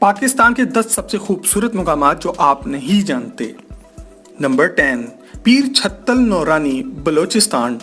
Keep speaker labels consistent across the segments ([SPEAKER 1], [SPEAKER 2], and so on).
[SPEAKER 1] पाकिस्तान के 10 सबसे खूबसूरत मुकामात जो आप नहीं जानते। नंबर 10, पीर छत्तल नौरानी, बलोचिस्तान।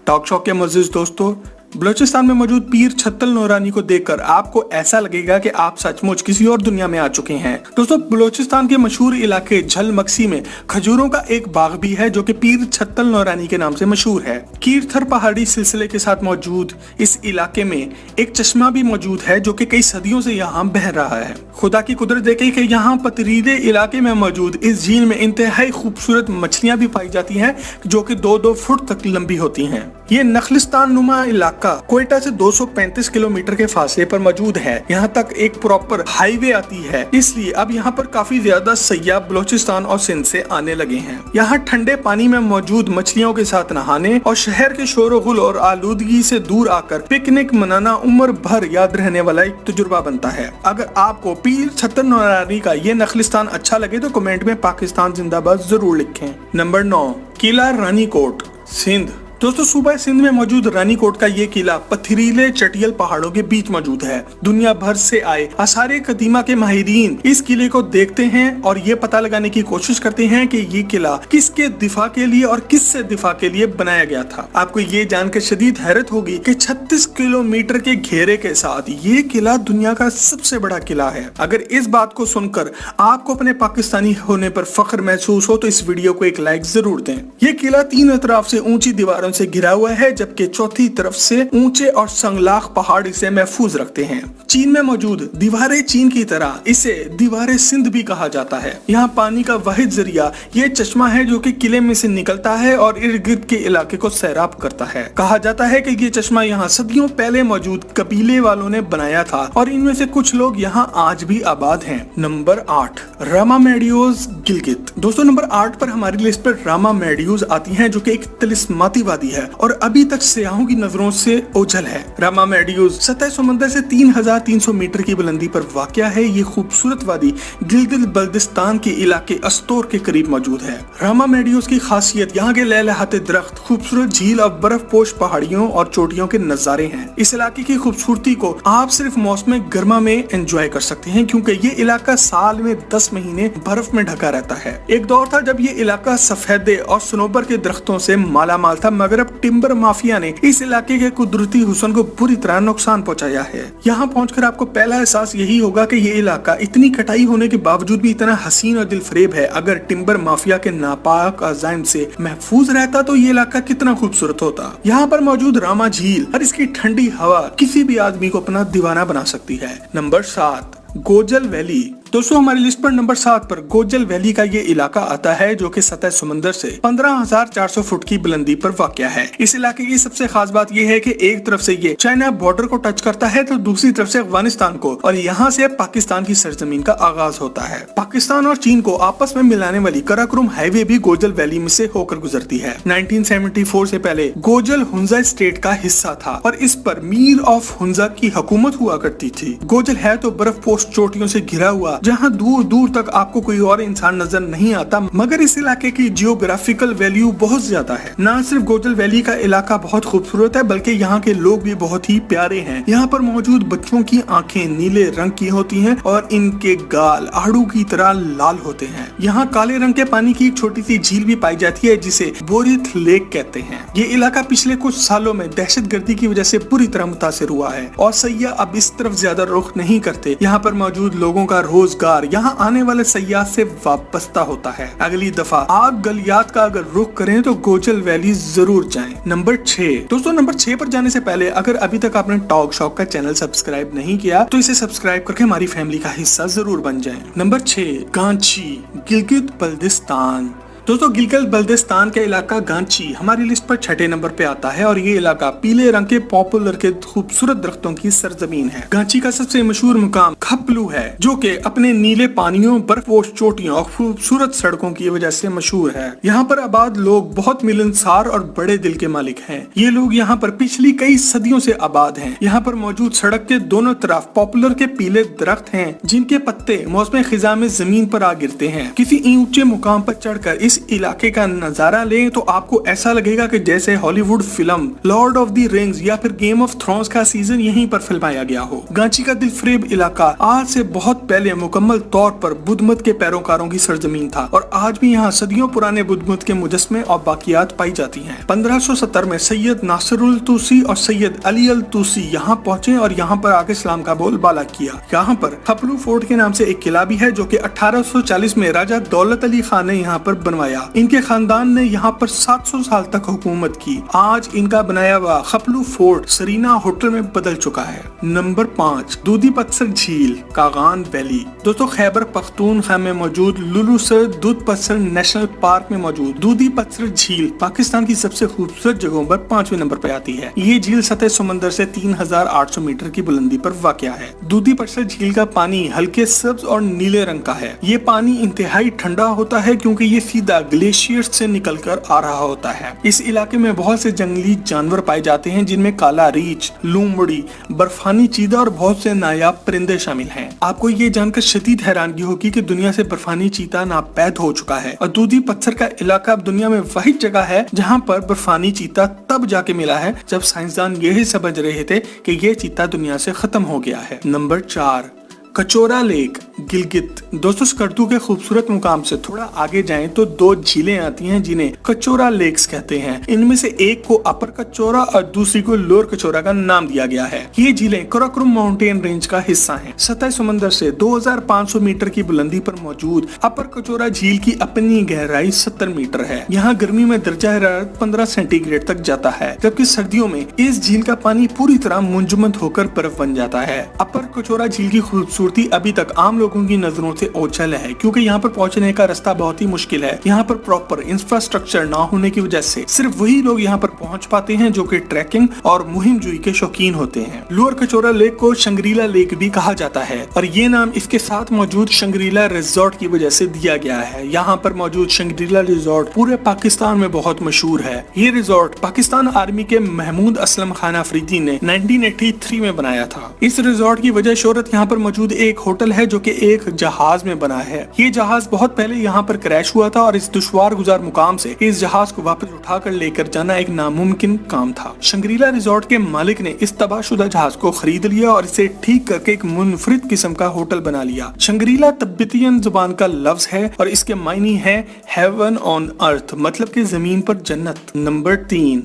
[SPEAKER 1] टॉक शॉक के मुअज़्ज़िज़ दोस्तों, बलोचिस्तान में मौजूद पीर छत्तल नौरानी को देखकर आपको ऐसा लगेगा कि आप सचमुच किसी और दुनिया में आ चुके हैं। दोस्तों, बलोचिस्तान के मशहूर इलाके झल मक्सी में खजूरों का एक बाग भी है जो कि पीर छत्तल नौरानी के नाम से मशहूर है। कीरथर पहाड़ी सिलसिले के साथ मौजूद इस इलाके में एक चश्मा भी मौजूद है जो कि कई सदियों से यहाँ बह रहा है। खुदा की कुदरत देखें कि यहाँ पथरीले इलाके में मौजूद इस झील में इंतहाई खूबसूरत मछलियां भी पाई जाती हैं जो कि 2-2 फुट तक लंबी होती हैं। ये नखलिस्तान नुमा इलाका कोयटा से 235 किलोमीटर के फासले पर मौजूद है। यहाँ तक एक प्रॉपर हाईवे आती है, इसलिए अब यहाँ पर काफी ज्यादा सयाह बलोचिस्तान और सिंध से आने लगे हैं। यहाँ ठंडे पानी में मौजूद मछलियों के साथ नहाने और शहर के शोर-ओ-गुल और आलूदगी से दूर आकर पिकनिक मनाना उम्र भर याद रहने वाला एक तजुर्बा बनता है। अगर आपको पीर छत्तल नौरानी का ये नखलिस्तान अच्छा लगे तो कमेंट में पाकिस्तान जिंदाबाद जरूर लिखें। नंबर 9, किला रानीकोट, सिंध। दोस्तों, सूबा सिंध में मौजूद रानीकोट का ये किला पथरीले चटियल पहाड़ों के बीच मौजूद है। दुनिया भर से आए आसारे कदीमा के माहिरीन इस किले को देखते हैं और ये पता लगाने की कोशिश करते हैं कि ये किला किसके दिफा के लिए और किससे दिफा के लिए बनाया गया था। आपको ये जानकर शदीद हैरत होगी कि 36 किलोमीटर के घेरे के साथ ये किला दुनिया का सबसे बड़ा किला है। अगर इस बात को सुनकर आपको अपने पाकिस्तानी होने पर फख्र महसूस हो तो इस वीडियो को एक लाइक जरूर दें। ये किला तीनों तरफ से ऊंची दीवारों से घिरा हुआ है जबकि चौथी तरफ से ऊंचे और संगलाख पहाड़ इसे महफूज रखते हैं। चीन में मौजूद दीवारें चीन की तरह इसे दीवारें सिंध भी कहा जाता है। यहाँ पानी का वाहिद जरिया ये चश्मा है जो कि किले में से निकलता है और इर्द गिर्द के इलाके को सैराब करता है। कहा जाता है कि ये चश्मा यहाँ सदियों पहले मौजूद कबीले वालों ने बनाया था और इनमें से कुछ लोग यहाँ आज भी आबाद हैं। नंबर 8, रामा मेडियोज, गिलगित। दोस्तों, नंबर 8 पर हमारी लिस्ट पर रामा मेडियोज आती हैं जो कि एक तिलिस्माती वादी है और अभी तक सयाहों की नजरों से ओझल है। रामा मेडियोज सतह समंदर से 3300 मीटर की बुलंदी पर वाक़या है। ये खूबसूरत वादी गिलगित बल्दिस्तान के इलाके अस्तोर के करीब मौजूद है। रामा मेडियोज की खासियत यहाँ के लहलहाते दरख्त, खूबसूरत झील और बर्फ पोश पहाड़ियों और चोटियों के नजारे हैं। इस इलाके की खूबसूरती को आप सिर्फ मौसम गर्मा में एंजॉय कर सकते हैं क्योंकि ये इलाका साल में 10 महीने बर्फ में ढका रहता है। एक दौर था जब ये इलाका सफेदे और सनोबर के दरख्तों से मालामाल था, मगर अब टिम्बर माफिया ने इस इलाके के कुदरती हुस्न को बुरी तरह नुकसान पहुंचाया है। यहाँ पहुंचकर आपको पहला एहसास यही होगा कि ये इलाका इतनी कटाई होने के बावजूद भी इतना हसीन और दिलफरेब है। अगर टिम्बर माफिया के नापाक अज़ाइम से महफूज रहता तो ये इलाका कितना खूबसूरत होता। यहाँ पर मौजूद रामा झील और इसकी ठंडी हवा किसी भी आदमी को अपना दीवाना बना सकती है। Number 7, Gojal valley. दोस्तों, हमारी लिस्ट पर नंबर 7 पर गोजल वैली का ये इलाका आता है जो कि सतह समंदर से 15,400 फुट की बुलंदी पर वाक़या है। इस इलाके की सबसे खास बात यह है कि एक तरफ से ये चाइना बॉर्डर को टच करता है तो दूसरी तरफ से अफगानिस्तान को, और यहाँ से पाकिस्तान की सरजमीन का आगाज होता है। पाकिस्तान और चीन को आपस में मिलाने वाली कराकोरम हाईवे भी गोजल वैली में से होकर गुजरती है। 1974 से पहले गोजल हुंजा स्टेट का हिस्सा था और इस पर मीर ऑफ हुंजा की हुकूमत हुआ करती थी। गोजल है तो बर्फ पोस्ट चोटियों से घिरा हुआ जहां दूर दूर तक आपको कोई और इंसान नजर नहीं आता, मगर इस इलाके की जियोग्राफिकल वैल्यू बहुत ज्यादा है। न सिर्फ गोजल वैली का इलाका बहुत खूबसूरत है बल्कि यहाँ के लोग भी बहुत ही प्यारे हैं। यहाँ पर मौजूद बच्चों की आंखें नीले रंग की होती हैं और इनके गाल आड़ू की तरह लाल होते हैं। यहाँ काले रंग के पानी की एक छोटी सी झील भी पाई जाती है जिसे बोरिथ लेक कहते हैं। ये इलाका पिछले कुछ सालों में दहशतगर्दी की वजह से बुरी तरह मुतासिर हुआ है और सयाह अब इस तरफ ज्यादा रुख नहीं करते। यहाँ पर मौजूद लोगों का रोजगार यहाँ आने वाले सयाह से वाबस्ता होता है। अगली दफा आप गलियात का अगर रुख करें तो गोजल वैली जरूर जाएं। नंबर 6। दोस्तों, नंबर 6 पर जाने से पहले अगर अभी तक आपने टॉक शॉक का चैनल सब्सक्राइब नहीं किया तो इसे सब्सक्राइब करके हमारी फैमिली का हिस्सा जरूर बन जाएं। नंबर 6, गांची, गिलगित बल्दिस्तान। दोस्तों, गिलगित बल्दिस्तान का इलाका गांची हमारी लिस्ट पर 6ठे नंबर पे आता है और ये इलाका पीले रंग के पॉपुलर के खूबसूरत दरख्तों की सरजमीन है। गांची का सबसे मशहूर मुकाम खपलू है जो कि अपने नीले पानियों, बर्फपोश चोटियों और खूबसूरत सड़कों की वजह से मशहूर है। यहाँ पर आबाद लोग बहुत मिलनसार और बड़े दिल के मालिक हैं। ये लोग यहाँ पर पिछली कई सदियों से आबाद हैं। यहाँ पर मौजूद सड़क के दोनों तरफ पॉपुलर के पीले दरख्त हैं जिनके पत्ते मौसम खिजा में जमीन पर आ गिरते हैं। किसी ऊंचे मुकाम पर चढ़कर इस इस इलाके का नजारा लें तो आपको ऐसा लगेगा कि जैसे Hollywood film Lord of the rings या फिर गेम ऑफ थ्रोन्स का सीजन यहीं पर फिल्माया गया हो। गांची का दिलफरेब इलाका आज से बहुत पहले मुकम्मल तौर पर बुद्ध मत के पैरोकारों की सरजमीन था और आज भी यहाँ सदियों पुराने बुद्ध मत के मुजस्मे और बाकियात पाई जाती हैं। 1570 में सैयद नासिरुल तुसी और सैयद अली अल तुसी यहाँ पहुंचे और यहाँ पर आके इस्लाम का बोलबाला किया। यहाँ पर खपलू फोर्ट के नाम से एक किला भी है जो कि 1840 में राजा दौलत अली खान ने यहाँ पर बनवाया। इनके खानदान ने यहाँ पर 700 साल तक हुकूमत की। आज इनका बनाया हुआ खपलू फोर्ट सरीना होटल में बदल चुका है। नंबर 5, दूधी पत्थर झील कागान वैली। दोस्तों खैबर पख्तूनख्वा में मौजूद लुलूसर दूध पत्थर नेशनल पार्क में मौजूद दूधी पत्थर झील पाकिस्तान की सबसे खूबसूरत जगहों पर 5वें नंबर पर आती है। ये झील सतह समंदर से 3800 मीटर की बुलंदी पर वाक़या है। दूधी पत्थर झील का पानी हल्के सब्ज और नीले रंग का है। ये पानी इंतहाई ठंडा होता है क्योंकि ये सीधा ग्लेशियर से निकल कर आ रहा होता है। इस इलाके में बहुत से जंगली जानवर पाए जाते हैं जिनमें काला रीछ, लूमड़ी, बर्फानी चीता और बहुत से नायाब परिंदे शामिल हैं। आपको ये जानकर शदीद हैरानगी होगी कि दुनिया से बर्फानी चीता नापैद हो चुका है और दूधी पत्थर का इलाका अब दुनिया में वही जगह है जहाँ पर बर्फानी चीता तब जाके मिला है जब साइंसदान यही समझ रहे थे कि ये चीता दुनिया से खत्म हो गया है। Number 4, Kachora lake Gilgit. दोस्तों स्कर्दू के खूबसूरत मुकाम से थोड़ा आगे जाएं तो 2 झीलें आती हैं जिन्हें कचोरा लेक्स कहते हैं। इनमें से एक को अपर कचोरा और दूसरी को लोअर कचोरा का नाम दिया गया है। ये झीलें कराकोरम माउंटेन रेंज का हिस्सा हैं। सतह समंदर से 2500 मीटर की बुलंदी पर मौजूद अपर कचोरा झील की अपनी गहराई 70 मीटर है। यहाँ गर्मी में दर्जा हरारत 15 सेंटीग्रेड तक जाता है, जबकि सर्दियों में इस झील का पानी पूरी तरह मुंजमद होकर बर्फ बन जाता है। अपर कचोरा झील की खूबसूरती अभी तक आम लोगों की नजरों से ओझल है क्योंकि यहाँ पर पहुंचने का रास्ता बहुत ही मुश्किल है। यहाँ पर प्रॉपर इंफ्रास्ट्रक्चर ना होने की वजह से सिर्फ वही लोग यहाँ पर पहुंच पाते हैं जो कि ट्रैकिंग और मुहिम जुई के शौकीन होते हैं। लोअर कचोरा लेक को शंग्रीला लेक भी कहा जाता है और ये नाम इसके साथ मौजूद शंग्रीला रिजॉर्ट की वजह से दिया गया है। यहाँ पर मौजूद शंग्रीला रिजॉर्ट पूरे पाकिस्तान में बहुत मशहूर है। ये रिजॉर्ट पाकिस्तान आर्मी के महमूद असलम खान अफरीदी ने 1983 में बनाया था। इस रिजॉर्ट की वजह शोहरत यहाँ पर मौजूद एक होटल है जो कि एक जहाज में बना है। ये जहाज बहुत पहले यहाँ पर क्रैश हुआ था और इस दुश्वार गुजार मुकाम से इस जहाज को वापस उठाकर लेकर जाना एक नामुमकिन काम था। शंग्रीला रिजॉर्ट के मालिक ने इस तबाहशुदा जहाज को खरीद लिया और इसे ठीक करके एक मुनफरिद किस्म का होटल बना लिया। शंग्रीला तिब्बतियन जुबान का लफ्ज है और इसके मायने है हेवन ऑन अर्थ, मतलब कि जमीन पर जन्नत। Number 3,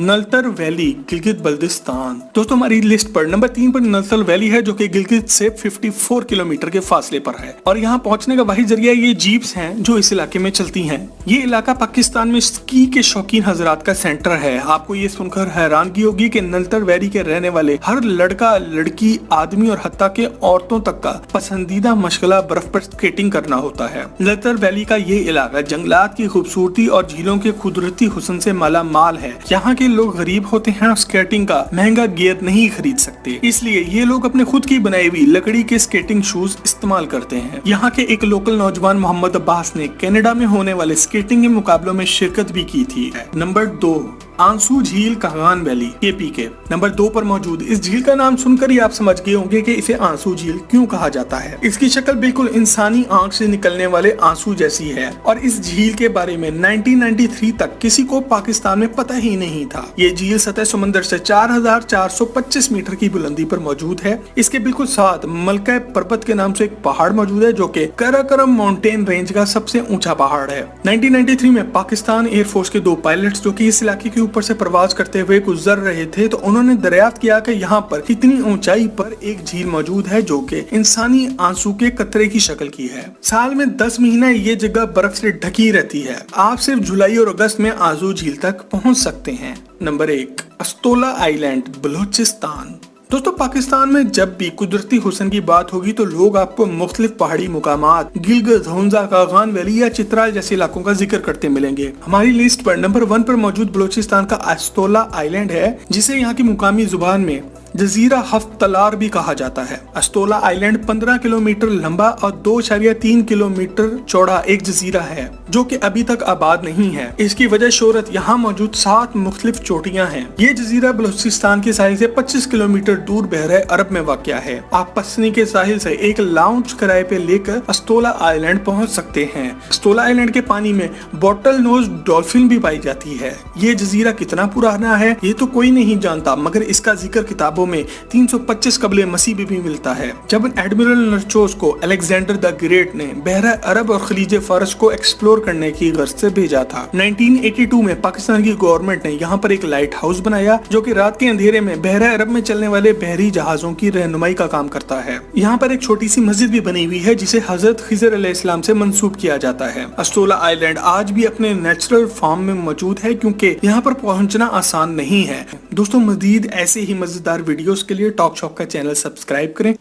[SPEAKER 1] Naltar valley Gilgit Baltistan. दोस्तों हमारी लिस्ट पर नंबर 3 पर नलतर वैली है जो कि गिलगित से 54 किलोमीटर के फासले पर है और यहाँ पहुंचने का वही जरिया ये जीप्स हैं जो इस इलाके में चलती हैं। ये इलाका पाकिस्तान में स्की के शौकीन हजरात का सेंटर है। आपको ये सुनकर हैरानगी होगी कि नलतर वैली के रहने वाले हर लड़का, लड़की, आदमी और हत्ता के औरतों तक का पसंदीदा मशगला बर्फ पर स्केटिंग करना होता है। नलतर वैली का ये इलाका जंगलात की खूबसूरती और झीलों के कुदरती हुस्न से माला माल है। यहाँ के लोग गरीब होते हैं और स्केटिंग का महंगा गियर नहीं खरीद सकते, इसलिए ये लोग अपने खुद की बनाई हुई लकड़ी के स्केटिंग शूज इस्तेमाल करते हैं। यहाँ के एक लोकल नौजवान मोहम्मद अब्बास ने कनाडा में होने वाले स्केटिंग के मुकाबलों में शिरकत भी की थी। नंबर 2, आंसू झील कागान वैली केपी के। नंबर 2 पर मौजूद इस झील का नाम सुनकर ही आप समझ गए होंगे कि इसे आंसू झील क्यों कहा जाता है। इसकी शक्ल बिल्कुल इंसानी आंख से निकलने वाले आंसू जैसी है और इस झील के बारे में 1993 तक किसी को पाकिस्तान में पता ही नहीं था। ये झील सतह समंदर से 4425 मीटर की बुलंदी पर मौजूद है। इसके बिल्कुल साथ मलका पर्वत के नाम से एक पहाड़ मौजूद है जो कि कराकोरम माउंटेन रेंज का सबसे ऊंचा पहाड़ है। 1993 में पाकिस्तान एयरफोर्स के 2 पायलट्स जो कि इस इलाके के ऊपर से प्रवास करते हुए गुजर रहे थे तो उन्होंने दरियाफ्त किया कि यहाँ पर इतनी ऊंचाई पर एक झील मौजूद है जो कि इंसानी आंसू के कतरे की शक्ल की है। साल में 10 महीना ये जगह बर्फ से ढकी रहती है। आप सिर्फ जुलाई और अगस्त में आंसू झील तक पहुँच सकते हैं। Number 1, Astola island Balochistan. दोस्तों पाकिस्तान में जब भी कुदरती हुस्न की बात होगी तो लोग आपको मुख्तलिफ पहाड़ी मुकामात गिलगित, हुंजा, कागान वैली या चित्राल जैसे इलाकों का जिक्र करते मिलेंगे। हमारी लिस्ट पर नंबर 1 पर मौजूद बलूचिस्तान का अस्तोला आइलैंड है जिसे यहाँ की मुकामी जुबान में जजीरा हफ्तलार भी कहा जाता है। अस्तोला आइलैंड 15 किलोमीटर लंबा और 2.3 किलोमीटर चौड़ा एक जजीरा है जो कि अभी तक आबाद नहीं है। इसकी वजह शोहरत यहाँ मौजूद 7 मुख्तलिफ चोटियां हैं। ये जजीरा बलूचिस्तान के साहिल से 25 किलोमीटर दूर बहरे अरब में वाक़या है। आप पसनी के साहिल से एक लाउंज किराए पे लेकर अस्तोला आइलैंड पहुँच सकते हैं। अस्तोला आइलैंड के पानी में बॉटल नोज डॉल्फिन भी पाई जाती है। ये जजीरा कितना पुराना है ये तो कोई नहीं जानता, मगर इसका जिक्र किताबों में 325 कबले मसीह भी मिलता है, जब एडमिरल नरचोस को अलेक्जेंडर द ग्रेट ने बहरा अरब और खलीज फारस को एक्सप्लोर करने की गर्ज से भेजा था। 1982 में पाकिस्तान की गवर्नमेंट ने यहाँ पर एक लाइट हाउस बनाया जो कि रात के अंधेरे में बहरा अरब में चलने वाले बहरी जहाजों की रहनुमाई का काम करता है। यहाँ पर एक छोटी सी मस्जिद भी बनी हुई है जिसे हजरत खिजर अलैहिस्सलाम से मंसूब किया जाता है। अस्तोला आइलैंड आज भी अपने नेचुरल फॉर्म में मौजूद है क्योंकि यहाँ पर पहुँचना आसान नहीं है। दोस्तों, मजीद ऐसे ही मजेदार वीडियोस के लिए टॉक शॉप का चैनल सब्सक्राइब करें।